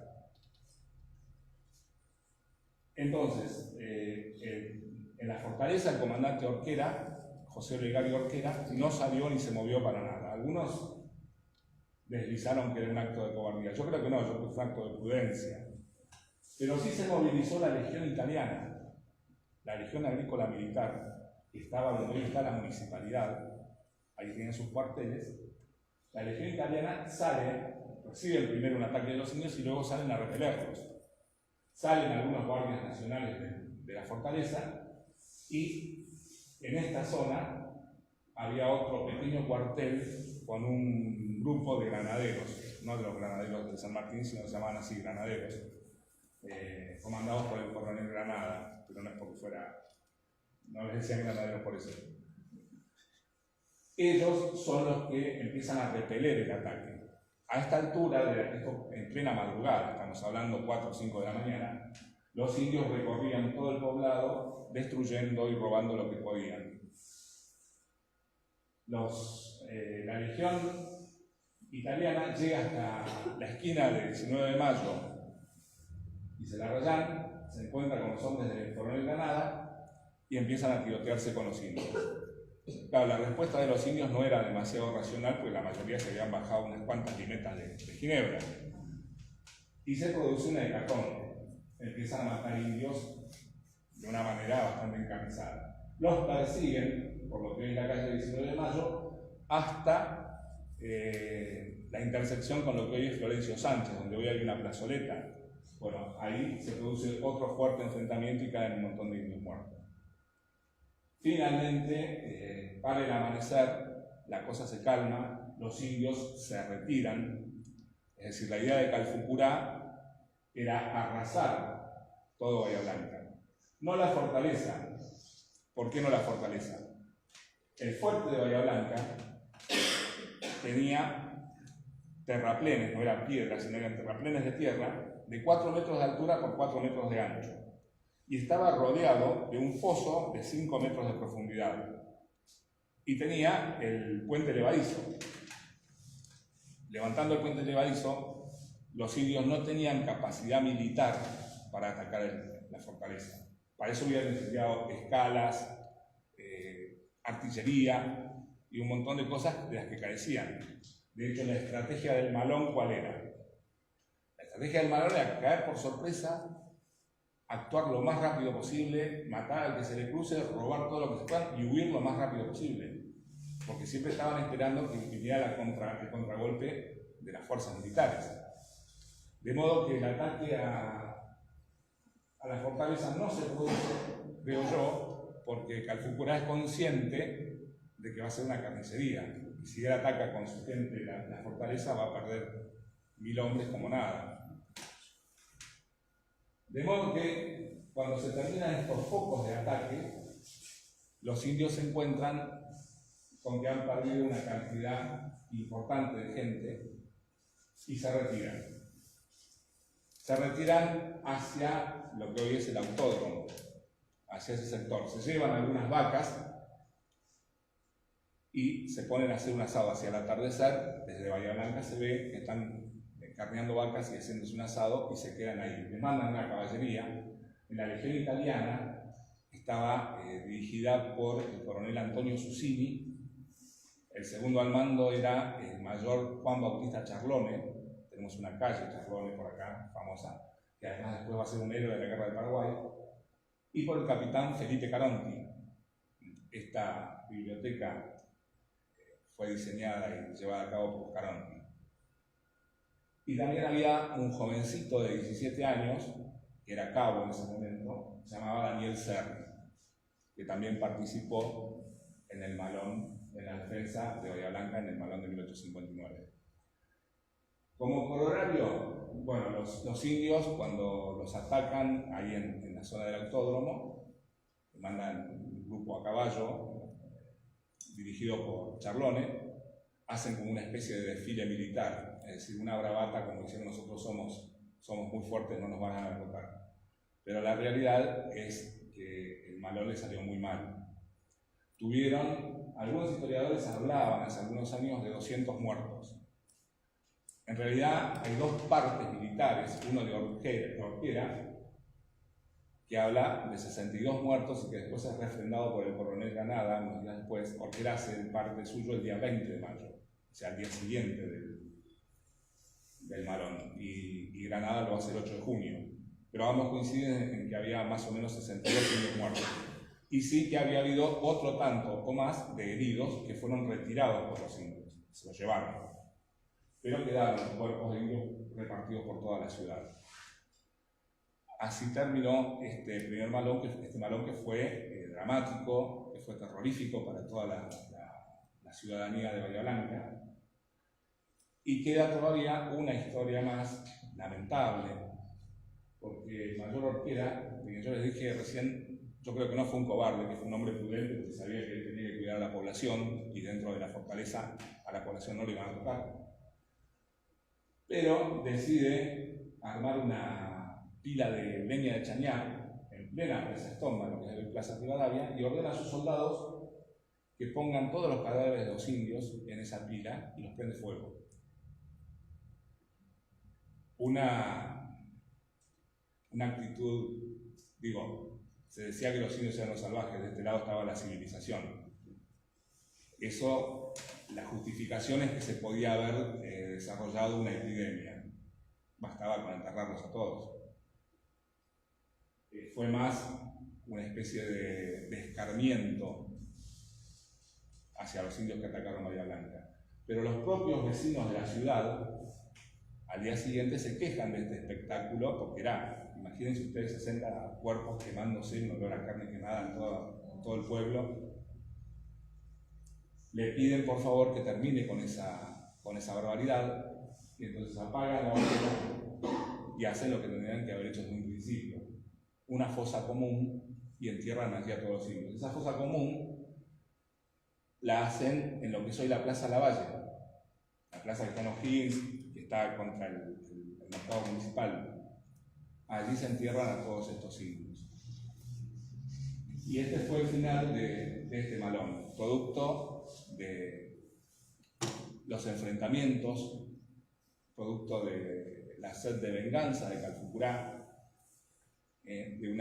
Entonces, en la fortaleza el comandante Orquera, José Olegario Orquera, no salió ni se movió para nada. Algunos deslizaron que era un acto de cobardía. Yo creo que no, yo creo que fue un acto de prudencia. Pero sí se movilizó la Legión Italiana, la Legión Agrícola Militar, que estaba donde hoy está la municipalidad, ahí tienen sus cuarteles. La Legión Italiana sale, reciben primero un ataque de los indios y luego salen a repelerlos. Salen algunos guardias nacionales de la fortaleza y en esta zona había otro pequeño cuartel con un grupo de granaderos, no de los granaderos de San Martín, sino que se llamaban así, granaderos, comandados por el coronel Granada, pero no es porque fuera, no les decían granaderos por eso. Ellos son los que empiezan a repeler el ataque. A esta altura, en plena madrugada, estamos hablando 4 o 5 de la mañana, los indios recorrían todo el poblado, destruyendo y robando lo que podían. La Legión Italiana llega hasta la esquina del 19 de mayo y se la rayan, se encuentra con los hombres del coronel Granada y empiezan a tirotearse con los indios. Claro, la respuesta de los indios no era demasiado racional, porque la mayoría se habían bajado unas cuantas limetas de ginebra. Y se produce una hecatombe. Empiezan a matar indios de una manera bastante encarnizada. Los persiguen, por lo que hoy es la calle 19 de mayo, hasta la intersección con lo que hoy es Florencio Sánchez, donde hoy hay una plazoleta. Bueno, ahí se produce otro fuerte enfrentamiento y caen un montón de indios muertos. Finalmente, para el amanecer, la cosa se calma, los indios se retiran. Es decir, la idea de Calfucurá era arrasar todo Bahía Blanca. No la fortaleza. ¿Por qué no la fortaleza? El fuerte de Bahía Blanca tenía terraplenes, no eran piedras, sino eran terraplenes de tierra, de 4 metros de altura por 4 metros de ancho. Y estaba rodeado de un foso de 5 metros de profundidad. Y tenía el puente levadizo. Levantando el puente levadizo, los indios no tenían capacidad militar para atacar la fortaleza. Para eso hubieran necesitado escalas, artillería y un montón de cosas de las que carecían. De hecho, la estrategia del Malón, ¿cuál era? La estrategia del Malón era caer por sorpresa, actuar lo más rápido posible, matar al que se le cruce, robar todo lo que se pueda y huir lo más rápido posible. Porque siempre estaban esperando que viniera el contragolpe de las fuerzas militares. De modo que el ataque a la fortaleza no se produce, creo yo, porque Calfucurá es consciente de que va a ser una carnicería. Y si él ataca con su gente la fortaleza, va a perder 1000 hombres como nada. De modo que cuando se terminan estos focos de ataque, los indios se encuentran con que han perdido una cantidad importante de gente y se retiran. Se retiran hacia lo que hoy es el autódromo, hacia ese sector. Se llevan algunas vacas y se ponen a hacer un asado hacia el atardecer. Desde Bahía Blanca se ve que están carneando vacas y haciéndose un asado y se quedan ahí. Les mandan una caballería. En la Legión Italiana estaba dirigida por el coronel Antonio Susini. El segundo al mando era el mayor Juan Bautista Charlone. Tenemos una calle Charlone por acá, famosa, que además después va a ser un héroe de la Guerra del Paraguay. Y por el capitán Felipe Caronti. Esta biblioteca fue diseñada y llevada a cabo por Caronti. Y también había un jovencito de 17 años, que era cabo en ese momento, se llamaba Daniel Serri, que también participó en el Malón, en la defensa de Bahía Blanca en el Malón de 1859. Como corolario, bueno, los indios cuando los atacan ahí en la zona del autódromo, mandan un grupo a caballo, dirigido por Charlone, hacen como una especie de desfile militar. Es decir, una bravata, como dicen nosotros somos muy fuertes, no nos van a derrotar. Pero la realidad es que el Malón le salió muy mal. Algunos historiadores hablaban hace algunos años de 200 muertos. En realidad hay 2 partes militares, uno de Orquera, que habla de 62 muertos y que después es refrendado por el coronel Granada unos días después. Orquera hace parte suyo el día 20 de mayo, o sea, al día siguiente del Malón, y Granada lo hace el 8 de junio. Pero ambos coinciden en que había más o menos 62 indios muertos. Y sí que había habido otro tanto o más de heridos que fueron retirados por los indios, se los llevaron. Pero quedaron cuerpos de indios repartidos por toda la ciudad. Así terminó este primer malón, que fue dramático, que fue terrorífico para toda la ciudadanía de Bahía Blanca. Y queda todavía una historia más lamentable, porque Mayor Orquera, que yo les dije recién, yo creo que no fue un cobarde, que fue un hombre prudente, porque sabía que él tenía que cuidar a la población, y dentro de la fortaleza a la población no le iban a tocar. Pero decide armar una pila de leña de chañar en plena Plaza Estomba, lo que es la Plaza Rivadavia, y ordena a sus soldados que pongan todos los cadáveres de los indios en esa pila y los prende fuego. Una actitud, digo, se decía que los indios eran los salvajes, de este lado estaba la civilización. Eso, la justificación es que se podía haber desarrollado una epidemia. Bastaba con enterrarlos a todos. Fue más una especie de escarmiento hacia los indios que atacaron Bahía Blanca. Pero los propios vecinos de la ciudad, al día siguiente, se quejan de este espectáculo, porque era, imagínense ustedes, 60 cuerpos quemándose, un olor a carne quemada en todo el pueblo. Le piden por favor que termine con esa barbaridad, y entonces apagan la hoguera y hacen lo que tendrían que haber hecho desde un principio: una fosa común, y entierran allí a todos los indios. Esa fosa común la hacen en lo que es hoy la Plaza Lavalle, la plaza que está en O'Higgins, que está contra el mercado municipal. Allí se entierran a todos estos indios. Y este fue el final de este malón, producto de los enfrentamientos, producto de la sed de venganza de Calfucurá, de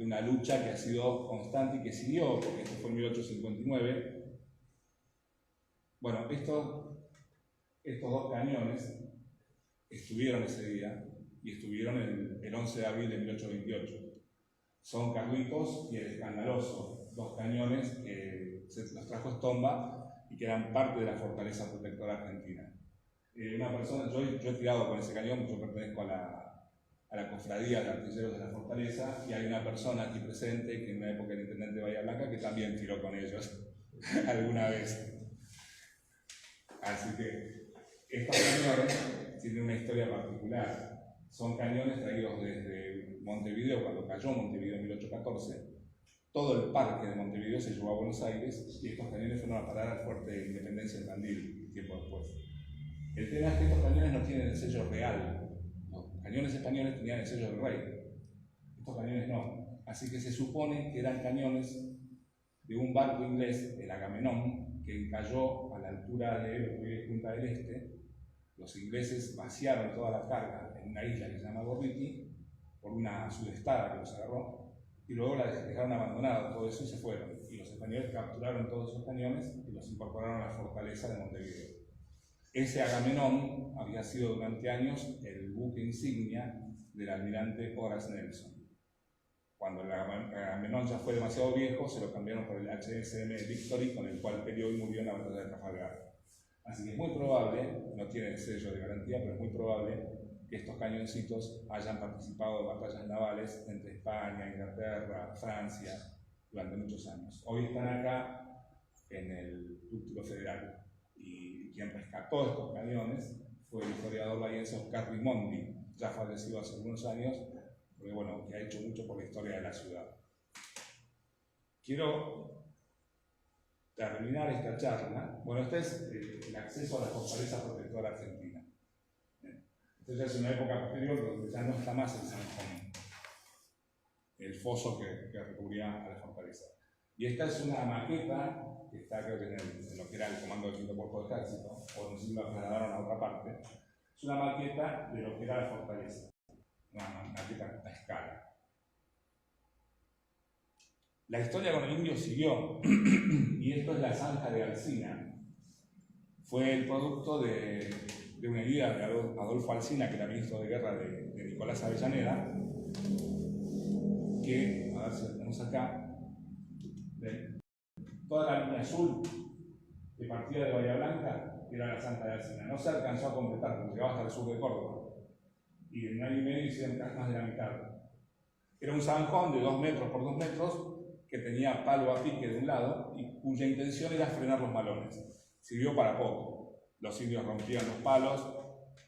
una lucha que ha sido constante y que siguió, porque esto fue en 1859. Bueno, estos dos cañones estuvieron ese día y estuvieron el 11 de abril de 1828. Son Carlitos y el Escandaloso, dos cañones que los trajo Estomba y que eran parte de la fortaleza protectora argentina. Una persona, yo he tirado con ese cañón, yo pertenezco a la cofradía de artilleros de la fortaleza, y hay una persona aquí presente que en una época era intendente de Bahía Blanca que también tiró con ellos alguna vez. Así que estos cañones tienen una historia particular. Son cañones traídos desde Montevideo, cuando cayó Montevideo en 1814. Todo el parque de Montevideo se llevó a Buenos Aires y estos cañones fueron a parar al fuerte de Independencia en Tandil tiempo después. El tema es que estos cañones no tienen el sello real. Los cañones españoles tenían el sello del rey. Estos cañones no. Así que se supone que eran cañones de un barco inglés, el Agamenón, que cayó a la altura de lo que hoy es Punta del Este. Los ingleses vaciaron toda la carga en una isla que se llama Gorriti por una sudestada que los agarró, y luego la dejaron abandonada, todo eso, y se fueron. Y los españoles capturaron todos esos cañones y los incorporaron a la fortaleza de Montevideo. Ese Agamenón había sido durante años el buque insignia del almirante Horace Nelson. Cuando el Agamenón ya fue demasiado viejo, se lo cambiaron por el HSM Victory, con el cual peleó y murió en la batalla de Trafalgar. Así que es muy probable, no tiene el sello de garantía, pero es muy probable que estos cañoncitos hayan participado en batallas navales entre España, Inglaterra, Francia, durante muchos años. Hoy están acá en el Tútilo Federal, y quien rescató estos cañones fue el historiador bahiense Oscar Rimondi, ya fallecido hace algunos años, porque bueno, que ha hecho mucho por la historia de la ciudad. Quiero terminar esta charla. Bueno, este es el acceso a la fortaleza protectora argentina. Esto ya es una época posterior donde ya no está más el Sanjón, el foso que recubría a la fortaleza. Y esta es una maqueta que está, creo que en lo que era el comando del 5º Cuerpo de Ejército, o no sé si la trasladaron a otra parte. Es una maqueta de lo que era la fortaleza, una maqueta a escala. La historia con el indio siguió, y esto es la zanja de Alsina. Fue el producto de de una idea de Adolfo Alsina, que era ministro de guerra de Nicolás Avellaneda, que, a ver si lo tenemos acá, toda la línea azul que partía de Bahía Blanca era la Zanja de Alsina. No se alcanzó a completar porque llegaba hasta el sur de Córdoba. Y en un año y medio hicieron más de la mitad. Era un zanjón de 2 metros por 2 metros que tenía palo a pique de un lado y cuya intención era frenar los malones. Sirvió para poco. Los indios rompían los palos,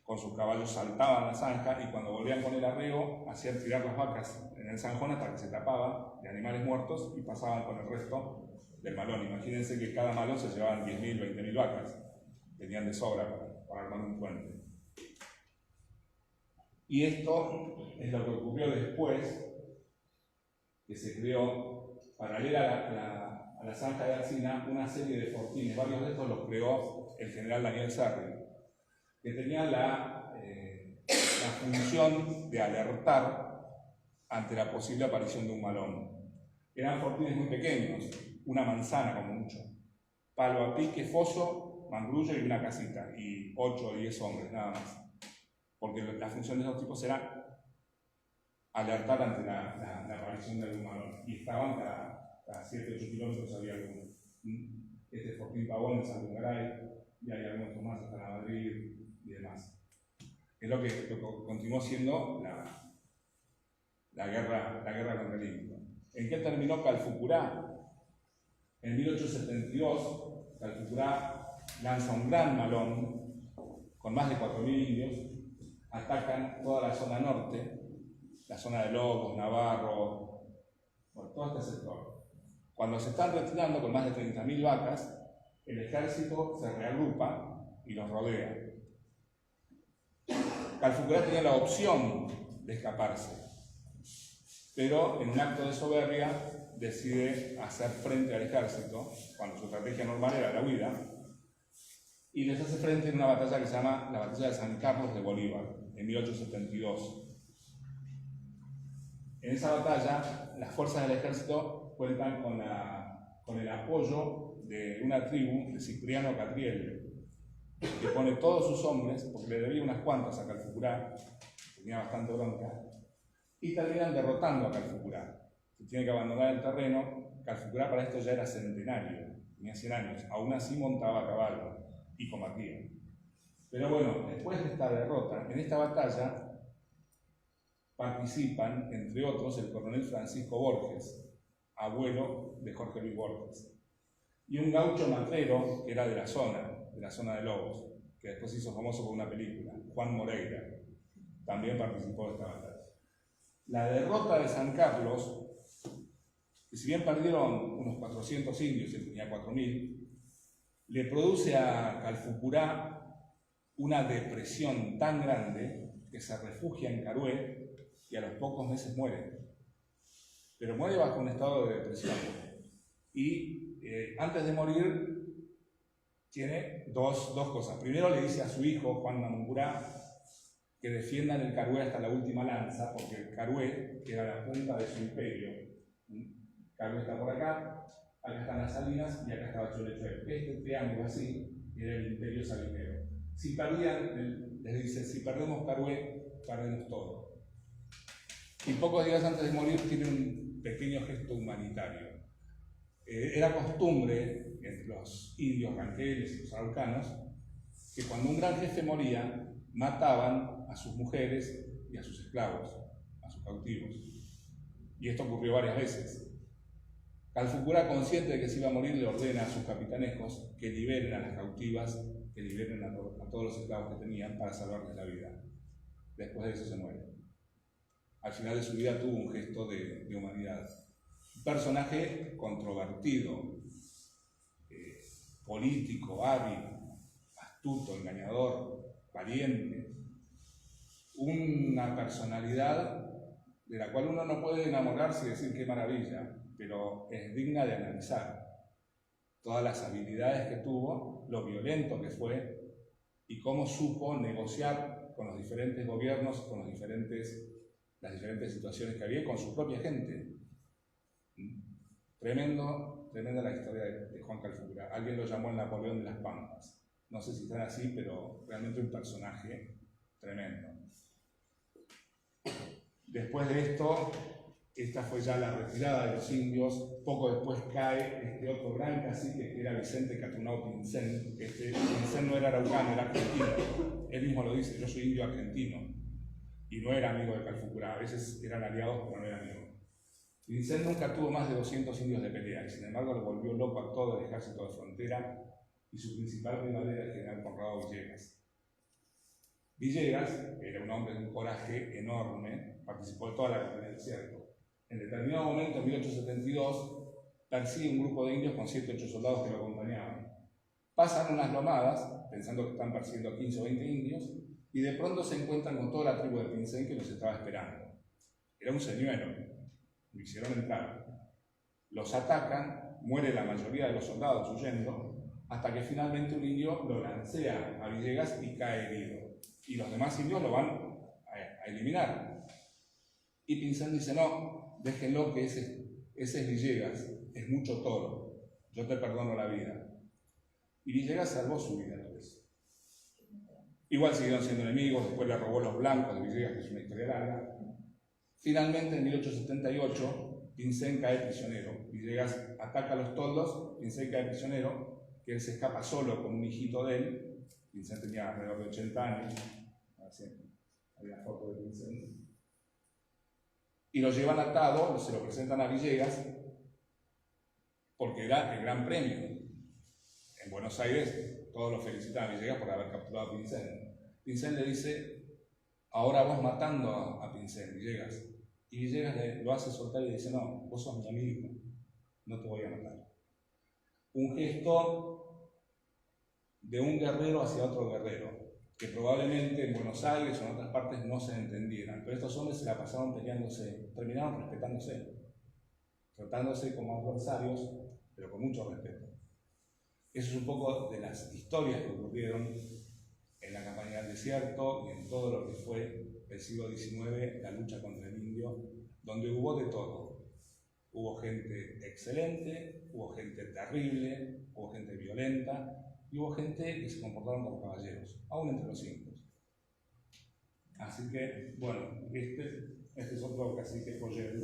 con sus caballos saltaban la zanja y cuando volvían con el arreo hacían tirar las vacas en el zanjón hasta que se tapaba de animales muertos y pasaban con el resto del malón. Imagínense que cada malón se llevaban 10.000, 20.000 vacas. Tenían de sobra para armar un puente. Y esto es lo que ocurrió después, que se creó, paralela a la Zanja de Alsina, una serie de fortines. Varios de estos los creó el general Daniel Sarri, que tenía la función de alertar ante la posible aparición de un malón. Eran fortines muy pequeños, una manzana como mucho, palo a pique, foso, mangrullo y una casita, y 8 o 10 hombres, nada más. Porque la función de esos tipos era alertar ante la aparición de algún malón. Y estaban cada 7 o 8 kilómetros había alguno. Este Fortín Pavón en San Garay, y hay algunos más hasta la Madrid y demás. Es lo que continuó siendo la guerra contra el indio. ¿En qué terminó Calfucurá? En 1872, Calfucurá lanza un gran malón con más de 4.000 indios. Atacan toda la zona norte, la zona de Lobos, Navarro, por todo este sector. Cuando se están retirando con más de 30.000 vacas, el ejército se reagrupa y los rodea. Calfucurá tenía la opción de escaparse, pero en un acto de soberbia decide hacer frente al ejército, cuando su estrategia normal era la huida, y les hace frente en una batalla que se llama la Batalla de San Carlos de Bolívar, en 1872. En esa batalla, las fuerzas del ejército cuentan con el apoyo de una tribu de Cipriano Catriel, que pone todos sus hombres, porque le debía unas cuantas a Calfucurá, tenía bastante bronca, y terminan derrotando a Calfucurá. Se tiene que abandonar el terreno. Calfucurá para esto ya era centenario, tenía 100 años, aún así montaba a caballo y combatía. Pero bueno, después de esta derrota, en esta batalla participan, entre otros, el coronel Francisco Borges, abuelo de Jorge Luis Borges, y un gaucho matrero que era de la zona de Lobos, que después se hizo famoso por una película, Juan Moreira, también participó de esta batalla. La derrota de San Carlos, que si bien perdieron unos 400 indios, él tenía 4.000, le produce a Calfucurá una depresión tan grande que se refugia en Carué y a los pocos meses muere. Pero muere bajo un estado de depresión. Y antes de morir tiene dos cosas. Primero le dice a su hijo, Juan Namuncurá, que defiendan el Carué hasta la última lanza, porque el Carué era la punta de su imperio. Carué está por acá están las Salinas y acá estaba Cholechuel. Este triángulo así era el imperio salinero. Si perdían, les dice, si perdemos Carué, perdemos todo. Y pocos días antes de morir tiene un pequeño gesto humanitario. Era costumbre entre los indios ranqueles y los araucanos que cuando un gran jefe moría, mataban a sus mujeres y a sus esclavos, a sus cautivos. Y esto ocurrió varias veces. Calfucurá, consciente de que se iba a morir, le ordena a sus capitanescos que liberen a las cautivas, que liberen a todos los esclavos que tenían para salvarles la vida. Después de eso se muere. Al final de su vida tuvo un gesto de humanidad. Un personaje controvertido, político, hábil, astuto, engañador, valiente. Una personalidad de la cual uno no puede enamorarse y decir qué maravilla, pero es digna de analizar todas las habilidades que tuvo, lo violento que fue y cómo supo negociar con los diferentes gobiernos, con las diferentes situaciones que había, con su propia gente. Tremenda la historia de Juan Calfucurá. Alguien lo llamó el Napoleón de las Pampas. no sé si están así, pero realmente un personaje tremendo. Después de esto, esta fue ya la retirada de los indios. Poco después cae este otro gran cacique que era Vicente Catunao Pinzén. Pinzén no era araucano, era argentino. Él mismo lo dice, yo soy indio argentino. Y no era amigo de Calfucurá, a veces eran aliados, pero no era amigo. Pinzén nunca tuvo más de 200 indios de pelea, y sin embargo lo volvió loco a todo el ejército de frontera, y su principal rival era el general Conrado Villegas. Villegas era un hombre de un coraje enorme, participó de toda la campaña del desierto. En determinado momento, en 1872, persigue un grupo de indios con 7 o 8 soldados que lo acompañaban. Pasan unas lomadas, pensando que están persiguiendo a 15 o 20 indios, y de pronto se encuentran con toda la tribu de Pinzén que los estaba esperando. Era un señuelo, lo hicieron entrar. Los atacan, muere la mayoría de los soldados huyendo, hasta que finalmente un indio lo lancea a Villegas y cae herido. Y los demás indios lo van a eliminar. Y Pinzén dice, no, déjenlo que ese es Villegas, es mucho toro, yo te perdono la vida. Y Villegas salvó su vida después. Igual siguieron siendo enemigos, después le robó los blancos de Villegas, que es una historia larga. Finalmente, en 1878, Pinzén cae prisionero. Villegas ataca a los toldos, Pinzén cae prisionero, que él se escapa solo con un hijito de él. Pinzén tenía alrededor de 80 años. Así, había foto de Pinzén. Y lo llevan atado, se lo presentan a Villegas, porque era el gran premio. En Buenos Aires, todos lo felicitan a Villegas por haber capturado a Pinzén. Pinzén le dice, ahora vos matando a Pinzén, Villegas. Y Villegas lo hace soltar y le dice, no, vos sos mi amigo, no te voy a matar. Un gesto de un guerrero hacia otro guerrero, que probablemente en Buenos Aires o en otras partes no se entendieran, pero estos hombres se la pasaron peleándose, terminaron respetándose, tratándose como adversarios, pero con mucho respeto. Eso es un poco de las historias que ocurrieron en la campaña del desierto y en todo lo que fue el siglo XIX, la lucha contra el indio, donde hubo de todo. Hubo gente excelente, hubo gente terrible, hubo gente violenta, y hubo gente que se comportaron como caballeros, aún entre los indios. Así que, bueno, este es otro cacique Joyel,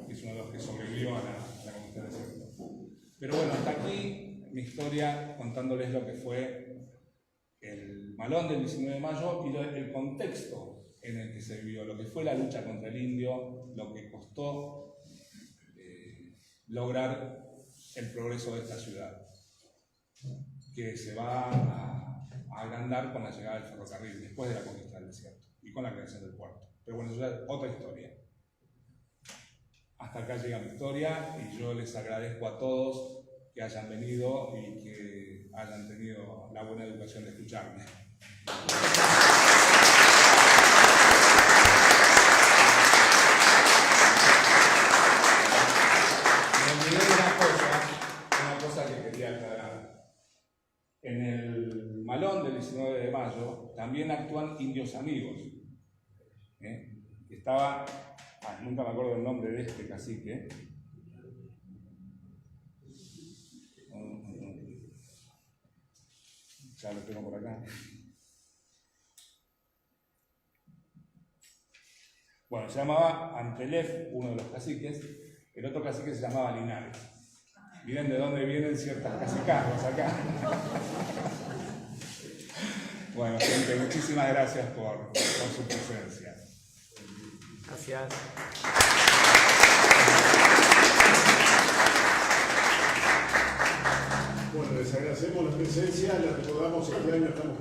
que es uno de los que sobrevivió a la comunidad del desierto. Pero bueno, hasta aquí mi historia contándoles lo que fue el malón del 19 de mayo y el contexto en el que se vivió, lo que fue la lucha contra el indio, lo que costó lograr el progreso de esta ciudad, que se va a agrandar con la llegada del ferrocarril, después de la conquista del desierto y con la creación del puerto. Pero bueno, eso es otra historia. Hasta acá llega mi historia y yo les agradezco a todos que hayan venido y que hayan tenido la buena educación de escucharme. Me olvidé de una cosa que quería aclarar. En el malón del 19 de mayo también actúan indios amigos. Estaba, nunca me acuerdo el nombre de este cacique. Ya lo tengo por acá. Bueno, se llamaba Antelef, uno de los caciques. El otro cacique se llamaba Linares. Miren de dónde vienen ciertas cacicazgos acá. Bueno, gente, muchísimas gracias por su presencia. Gracias. Bueno, les agradecemos la presencia, les recordamos que este año estamos